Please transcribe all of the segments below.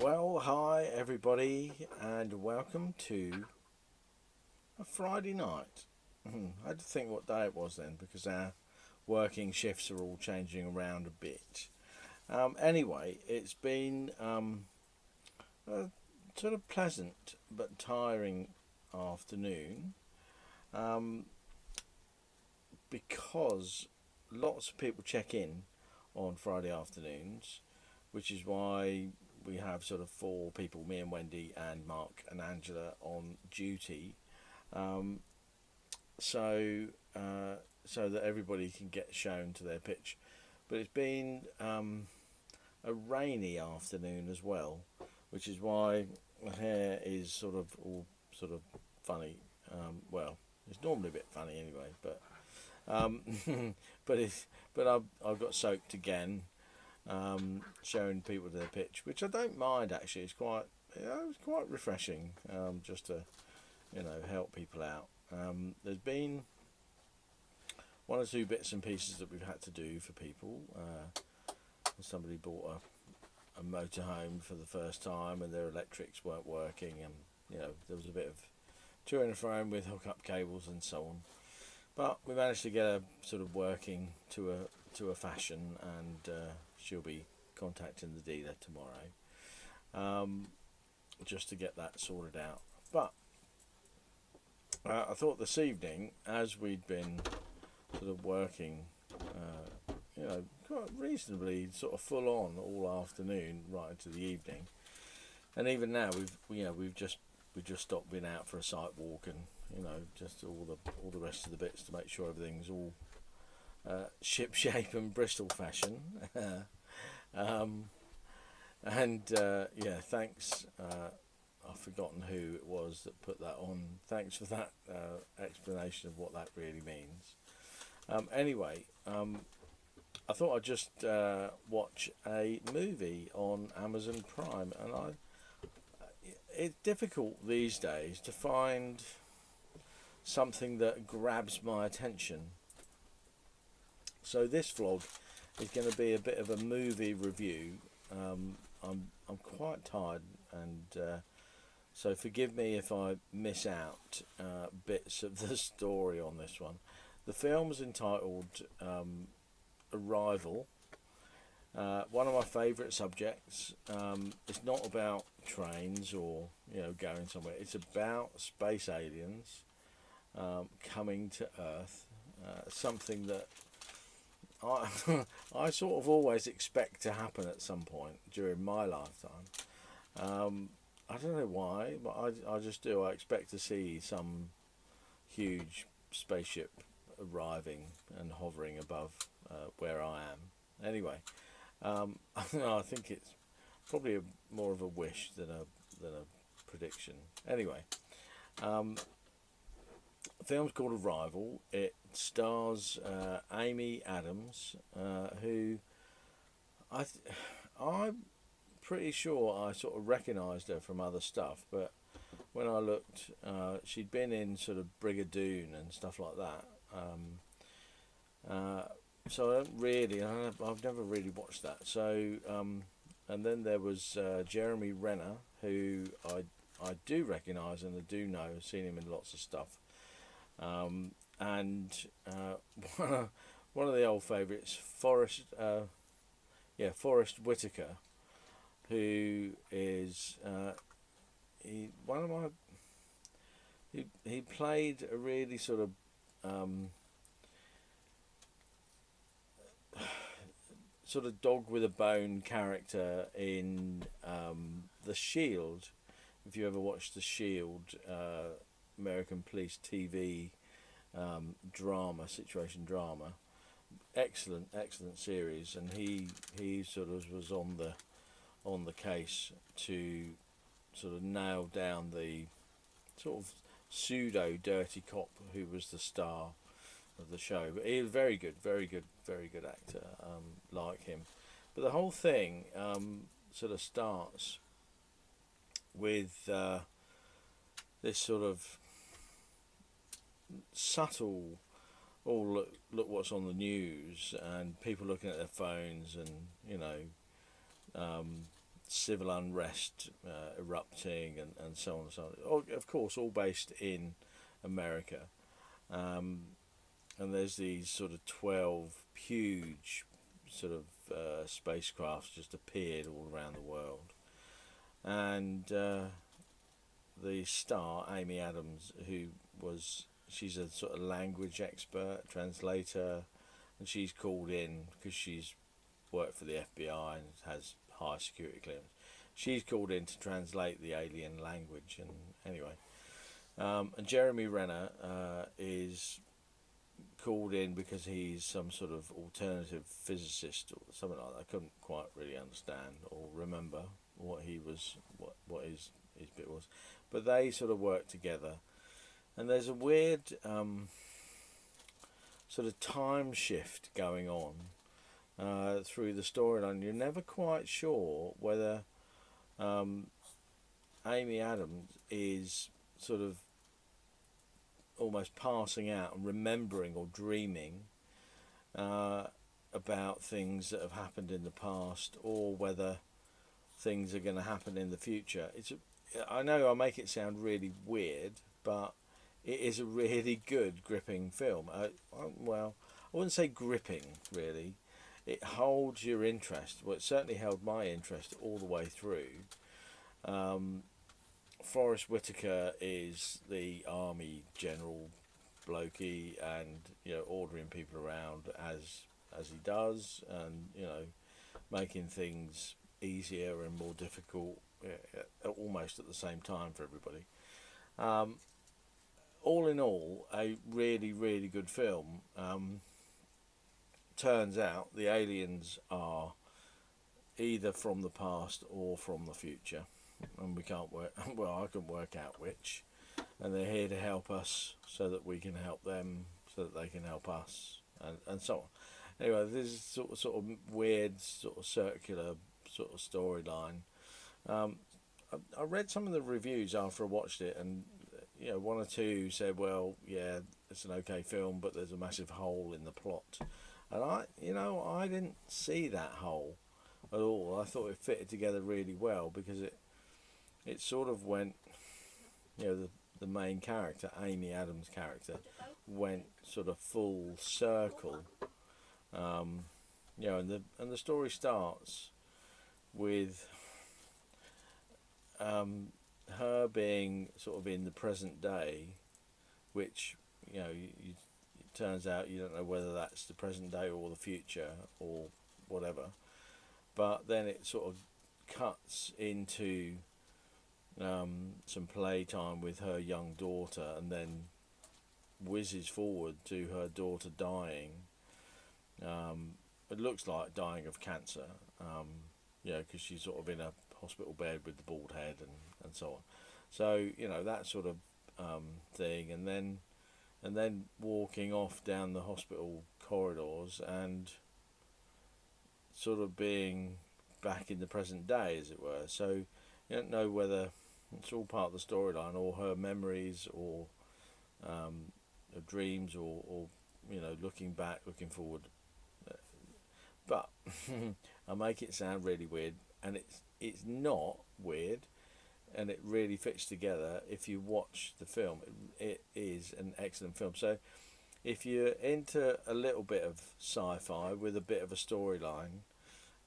Well, hi everybody, and welcome to a Friday night. I had to think what day it was then because our working shifts are all changing around a bit. Anyway, it's been a sort of pleasant but tiring afternoon um, because lots of people check in on Friday afternoons, which is why we have sort of four people, me and Wendy and Mark and Angela, on duty, um, so so that everybody can get shown to their pitch. But it's been a rainy afternoon as well, which is why my hair is sort of all sort of funny. Well, it's normally a bit funny anyway, but um, but it's but I've got soaked again, showing people their pitch, which I don't mind actually. It's quite refreshing, just to help people out. There's been one or two bits and pieces that we've had to do for people. Somebody bought a motorhome for the first time, and their electrics weren't working, and there was a bit of to and fro with hookup cables and so on. But we managed to get her sort of working to a fashion, and she'll be contacting the dealer tomorrow, just to get that sorted out. But I thought this evening, as we'd been sort of working, quite reasonably sort of full on all afternoon, right into the evening, and even now we've just stopped being out for a site walk, and just all the rest of the bits to make sure everything's all ship shape and Bristol fashion. um, and yeah, thanks. I've forgotten who it was that put that on. Thanks for that explanation of what that really means. Anyway, I thought I'd just watch a movie on Amazon Prime, and it's difficult these days to find something that grabs my attention. So this vlog is going to be a bit of a movie review. I'm quite tired, and so forgive me if I miss out bits of the story on this one. The film's entitled Arrival. One of my favourite subjects. It's not about trains or going somewhere. It's about space aliens coming to Earth. Something that I I sort of always expect to happen at some point during my lifetime. I don't know why, but I just do. I expect to see some huge spaceship arriving and hovering above where I am. Anyway, I think it's probably more of a wish than a prediction. Anyway, the film's called Arrival. It stars Amy Adams, who I'm pretty sure I sort of recognised her from other stuff, but when I looked, she'd been in sort of Brigadoon and stuff like that. So I don't really, I've never really watched that. So, and then there was Jeremy Renner, who I do recognise and I do know. I've seen him in lots of stuff. And one of the old favourites, Forrest Whitaker, who is one of my. He played a really sort of sort of dog with a bone character in The Shield. If you ever watched The Shield, American police TV situation drama, excellent series, and he sort of was on the case to sort of nail down the sort of pseudo dirty cop who was the star of the show. But he was very good actor, like him. But the whole thing sort of starts with this sort of subtle, look what's on the news, and people looking at their phones, and civil unrest erupting, and so on and so on. Of course, all based in America. And there's these sort of 12 huge sort of spacecrafts just appeared all around the world. And the star, Amy Adams, she's a sort of language expert, translator, and she's called in because she's worked for the FBI and has high security clearance. She's called in to translate the alien language, and anyway. And Jeremy Renner is called in because he's some sort of alternative physicist or something like that. I couldn't quite really understand or remember what his bit was, but they sort of work together, and there's a weird sort of time shift going on through the storyline. You're never quite sure whether Amy Adams is sort of almost passing out and remembering or dreaming about things that have happened in the past, or whether things are going to happen in the future. I know I make it sound really weird, but it is a really good, gripping film. Well, I wouldn't say gripping, really. It holds your interest. Well, it certainly held my interest all the way through. Forrest Whitaker is the army general blokey, and ordering people around as he does, and making things easier and more difficult almost at the same time for everybody. All in all, a really, really good film. Turns out the aliens are either from the past or from the future, and we can't work. Well, I can work out which, and they're here to help us so that we can help them, so that they can help us, and so on. Anyway, this is sort of weird, sort of circular sort of storyline. I read some of the reviews after I watched it, and one or two said, well, yeah, it's an okay film, but there's a massive hole in the plot. And I didn't see that hole at all. I thought it fitted together really well, because it sort of went, the main character, Amy Adams' character, went sort of full circle. And the story starts with her being sort of in the present day, which it turns out you don't know whether that's the present day or the future or whatever, but then it sort of cuts into some playtime with her young daughter, and then whizzes forward to her daughter dying. It looks like dying of cancer, because she's sort of in a hospital bed with the bald head and so on. So that sort of thing, and then walking off down the hospital corridors and sort of being back in the present day, as it were. So you don't know whether it's all part of the storyline, or her memories, or her dreams, or looking back, looking forward. But I make it sound really weird, and it's not weird, and it really fits together if you watch the film. It is an excellent film. So if you're into a little bit of sci-fi with a bit of a storyline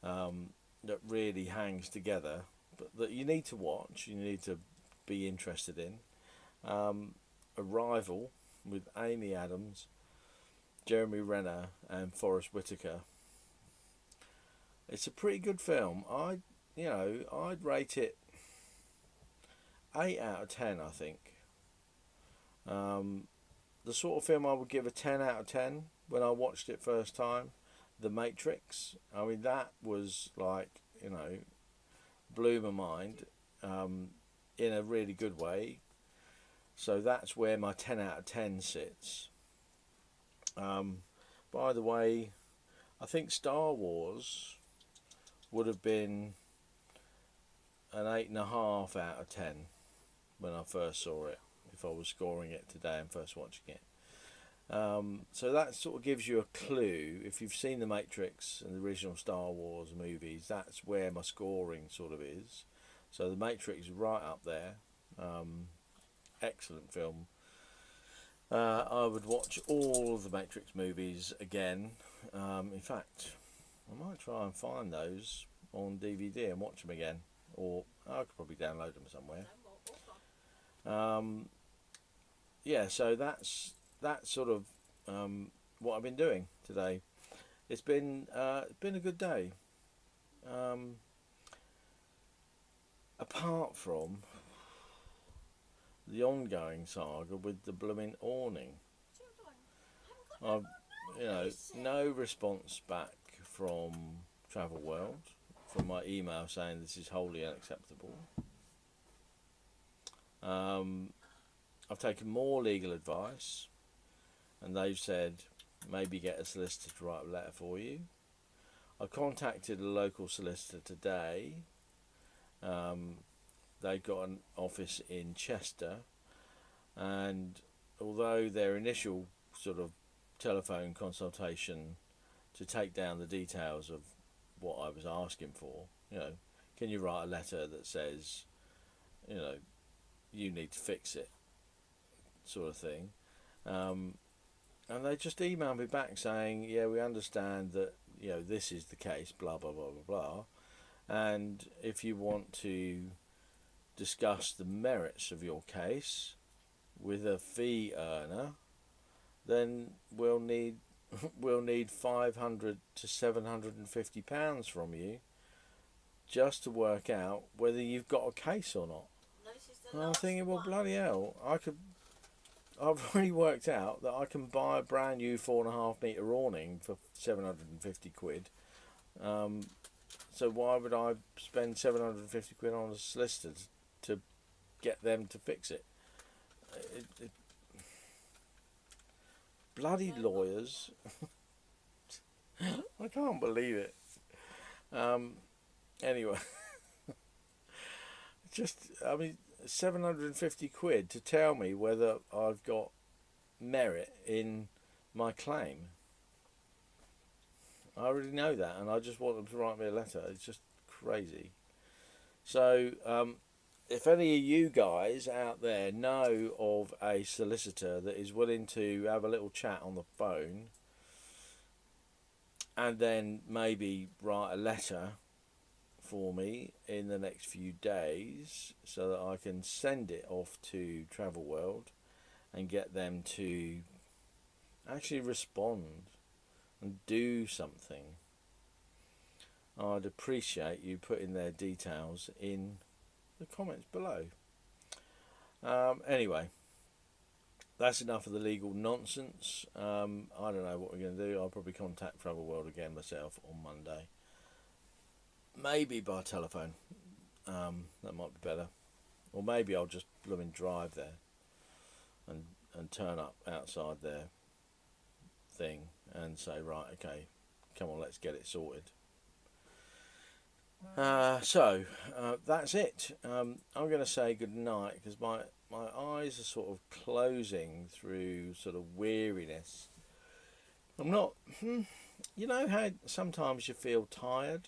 that really hangs together, but that you need to watch, you need to be interested in, Arrival with Amy Adams, Jeremy Renner and Forrest Whitaker. It's a pretty good film. I'd rate it 8 out of 10, I think. The sort of film I would give a 10 out of 10 when I watched it first time, The Matrix. I mean, that was like, blew my mind in a really good way. So that's where my 10 out of 10 sits. By the way, I think Star Wars would have been an 8.5 out of 10 when I first saw it, if I was scoring it today and first watching it. So that sort of gives you a clue. If you've seen The Matrix and the original Star Wars movies, that's where my scoring sort of is. So The Matrix is right up there. Excellent film. I would watch all of the Matrix movies again. In fact, I might try and find those on DVD and watch them again. Or I could probably download them somewhere. Yeah, so that's sort of what I've been doing today. It's been a good day. Apart from the ongoing saga with the blooming awning, I've no response back from Travel World from my email saying this is wholly unacceptable. I've taken more legal advice, and they've said maybe get a solicitor to write a letter for you. I contacted a local solicitor today. They've got an office in Chester, and although their initial sort of telephone consultation to take down the details of what I was asking for, can you write a letter that says, you need to fix it, sort of thing. And they just emailed me back saying, yeah, we understand that, this is the case, blah, blah, blah, blah, blah. And if you want to discuss the merits of your case with a fee earner, then we'll need £500 to £750 from you just to work out whether you've got a case or not. And I'm thinking, well, bloody hell, I've already worked out that I can buy a brand new 4.5 metre awning for £750. So why would I spend £750 on a solicitor to get them to fix it? Bloody lawyers. I can't believe it. Anyway. £750 to tell me whether I've got merit in my claim. I already know that, and I just want them to write me a letter. It's just crazy. So, if any of you guys out there know of a solicitor that is willing to have a little chat on the phone and then maybe write a letter for me in the next few days so that I can send it off to Travel World and get them to actually respond and do something, I'd appreciate you putting their details in the comments below. Anyway, that's enough of the legal nonsense. I don't know what we're going to do. I'll probably contact Travel World again myself on Monday. Maybe by telephone. That might be better. Or maybe I'll just blooming drive there and turn up outside their thing and say, right, okay, come on, let's get it sorted. So that's it. I'm going to say good night because my eyes are sort of closing through sort of weariness. I'm not, you know how sometimes you feel tired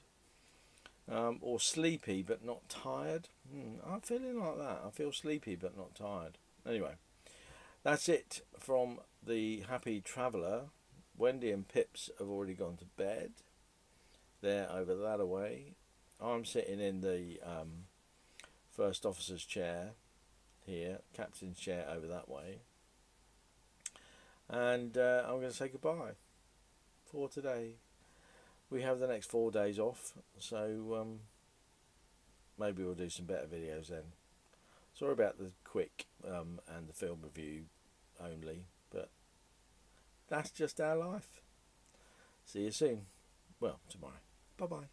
or sleepy but not tired? I'm feeling like that. I feel sleepy but not tired. Anyway, that's it from the Happy Traveller. Wendy and Pips have already gone to bed. They're over that away. I'm sitting in the first officer's chair here, captain's chair over that way. And I'm going to say goodbye for today. We have the next 4 days off, so maybe we'll do some better videos then. Sorry about the quick and the film review only, but that's just our life. See you soon. Well, tomorrow. Bye-bye.